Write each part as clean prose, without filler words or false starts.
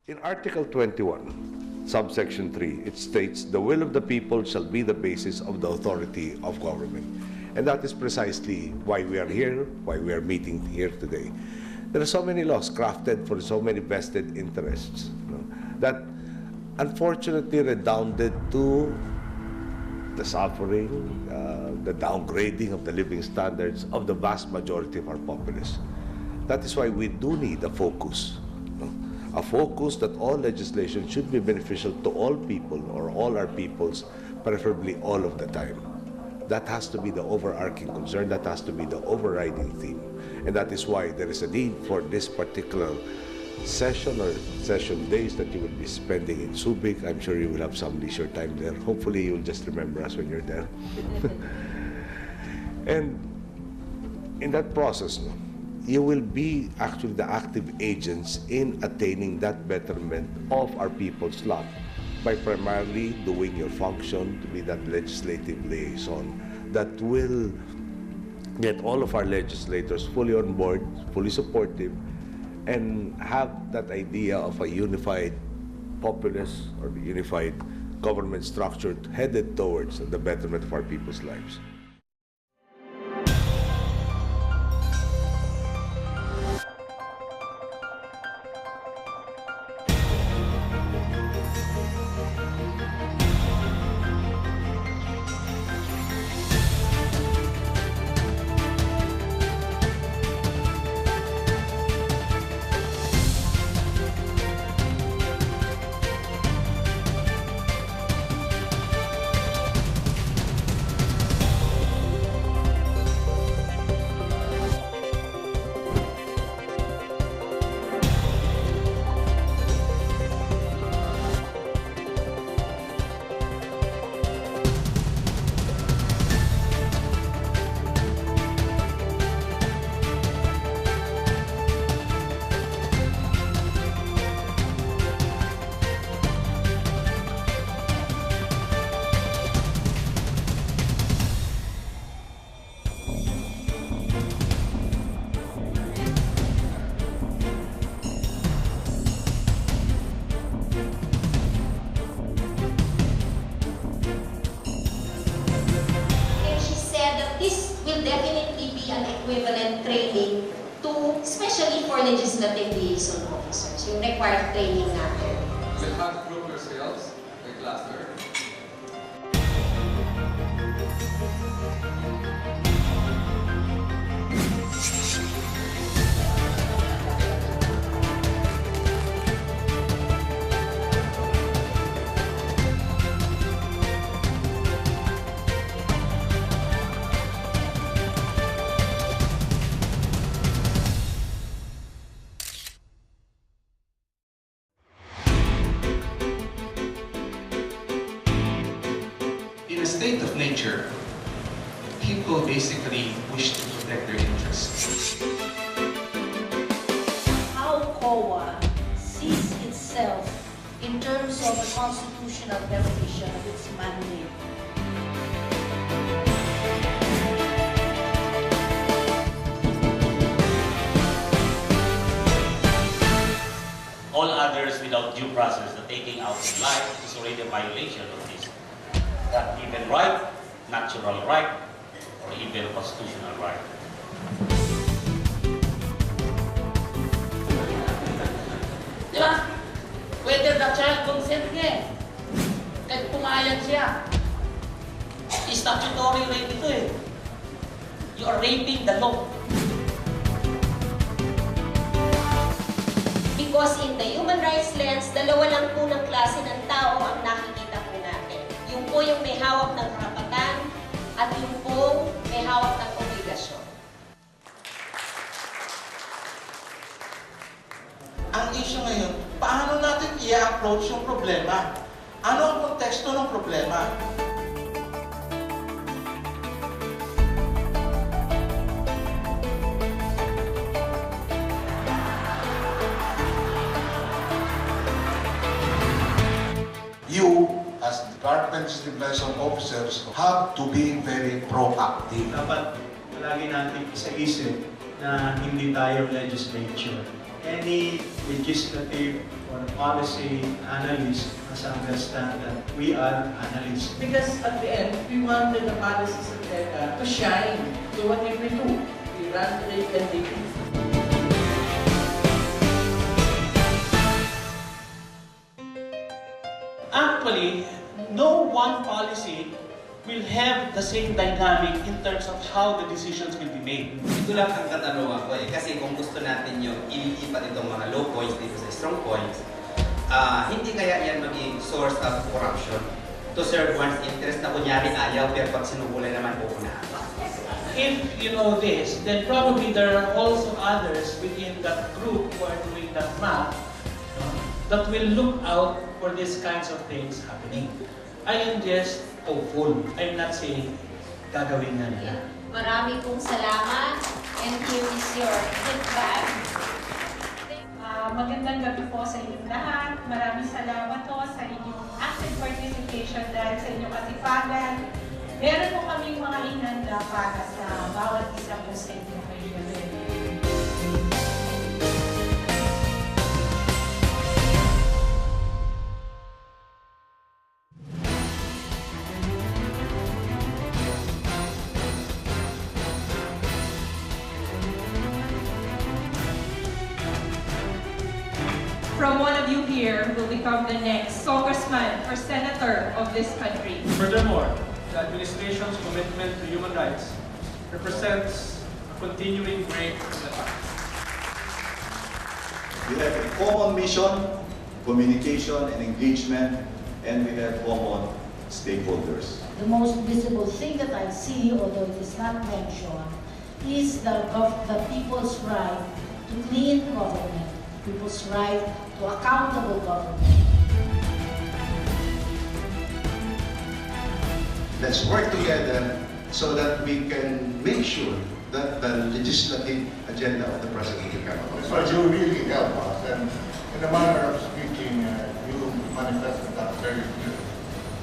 In Article 21, subsection 3, it states, "The will of the people shall be the basis of the authority of government." And that is precisely why we are here, why we are meeting here today. There are so many laws crafted for so many vested interests, that unfortunately redounded to the suffering, the downgrading of the living standards of the vast majority of our populace. That is why we do need a focus. A focus that all legislation should be beneficial to all people or all our peoples, preferably all of the time. That has to be the overarching concern, that has to be the overriding theme. And that is why there is a need for this particular session or session days that you will be spending in Subic. I'm sure you will have some leisure time there. Hopefully you'll just remember us when you're there. And in that process, you will be actually the active agents in attaining that betterment of our people's lot by primarily doing your function to be that legislative liaison that will get all of our legislators fully on board, fully supportive, and have that idea of a unified populace or unified government structure headed towards the betterment of our people's lives. Definitely be an equivalent training to, especially for legislative liaison officers, yung required training natin. You'll have to group yourselves by cluster. In a state of nature, people basically wish to protect their interests. How COA sees itself in terms of the constitutional definition of its mandate. All others without due process, the taking out of life is already a violation of this. That even right, natural right, or even constitutional right. Di ba? Whether the child consent niya kahit pumayag siya. Statutory rape ito eh. You are raping the law. Because in the human rights lens, dalawa lang po ng klase ng tao ang nakikita po natin. Yung po yung may hawak ng karapatan at yung po may hawak ng obligasyon. Ang issue ngayon, paano natin i-approach yung problema? Ano ang konteksto ng problema? You, as Department Stabilization Officers, have to be very proactive. Dapat palagi natin isa-isip na hindi tayo legislature. Any legislative or policy analyst must understand that we are analysts. Because at the end, we wanted the policies of TECA to shine. So what did we do? We ran the NDP. Actually, no one policy will have the same dynamic in terms of how the decisions will be made. Ito lang ang katanungan ko kasi kung gusto natin yung ilipat itong mga low points dito sa strong points, hindi kaya yan maging source of corruption to serve one's interest na kunyari ayaw pero pag sinukulay naman uunahan. If you know this, then probably there are also others within that group who are doing that math that will look out for these kinds of things happening. I am just hopeful. I'm not saying gagawin na nila. Marami pong salamat and here is your feedback. Magandang gabi po sa inyong lahat. Maraming salamat po sa inyong active participation dahil sa inyong katipagan. Meron po kaming mga inanda para sa bawat isa po sa inyong kaibigan. From one of you here will become the next congressman or senator of this country. Furthermore, the administration's commitment to human rights represents a continuing break in the past. We have a common mission, communication and engagement, and we have common stakeholders. The most visible thing that I see, although it is not mentioned, is the people's right to clean government, people's right to accountable government. Let's work together so that we can make sure that the legislative agenda of the President will come out. So you really help us, and in a manner of speaking, you manifested that very clearly,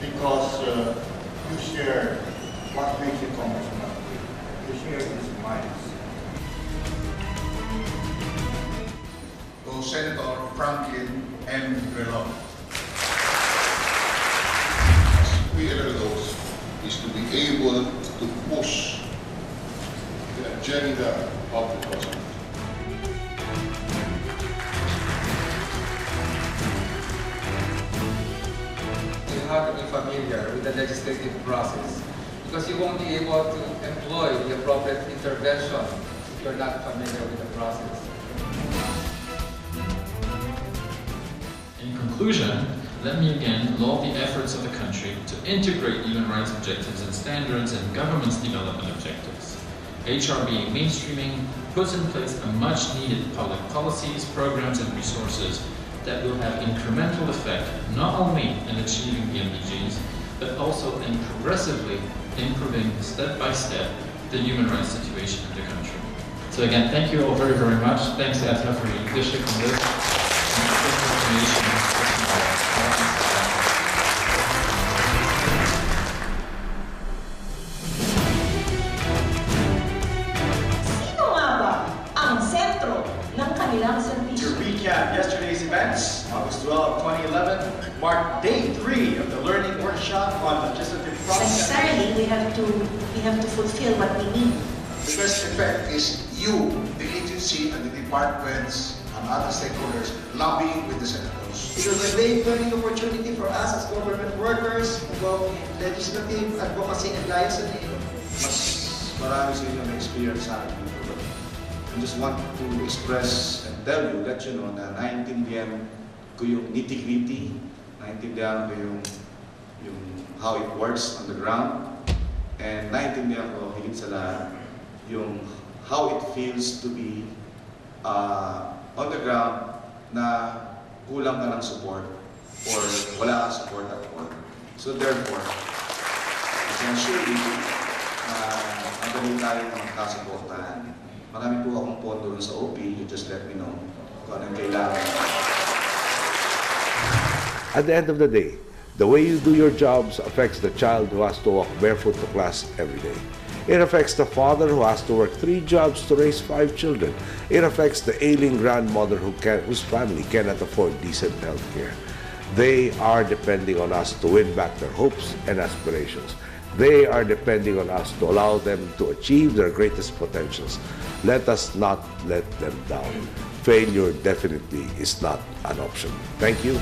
because you share what makes you Congressman. You share his minds. To Senator Franklin M. Relon. We those is to be able to push the agenda of the President. You have to be familiar with the legislative process because you won't be able to employ the appropriate intervention if you're not familiar with the process. In conclusion, let me again laud the efforts of the country to integrate human rights objectives and standards in government's development objectives. HRB mainstreaming puts in place a much-needed public policies, programs, and resources that will have incremental effect not only in achieving the MDGs, but also in progressively improving step-by-step the human rights situation in the country. So again, thank you all very, very much. Thanks to ETHA for your leadership on this. Sino nga ba ang sentro ng kanilang serbisyo? To recap yesterday's events, August 12, 2011 marked day 3 of the learning workshop on legislative process. Necessarily, we have to fulfill what we need. The best effect is you, the agency and the departments and other stakeholders lobbying with the senators. It was a great learning opportunity for us as government workers, both in legislative, advocacy, and liaison. Mas marami sa inyo na experience sa akin dito. I just want to express and tell you, let you know na naintindihan ko yung nitty-gritty, naintindihan ko yung how it works on the ground, and naintindihan ko higit sa lahat yung how it feels to be on the ground na kulang ka ng support or wala kang support at all. So therefore, essentially, magaling tayo ng magkasuportahan. Marami po akong pondo dun sa OP, you just let me know kung anong kailangan. At the end of the day, the way you do your jobs affects the child who has to walk barefoot to class every day. It affects the father who has to work 3 jobs to raise 5 children. It affects the ailing grandmother whose family cannot afford decent health care. They are depending on us to win back their hopes and aspirations. They are depending on us to allow them to achieve their greatest potentials. Let us not let them down. Failure definitely is not an option. Thank you.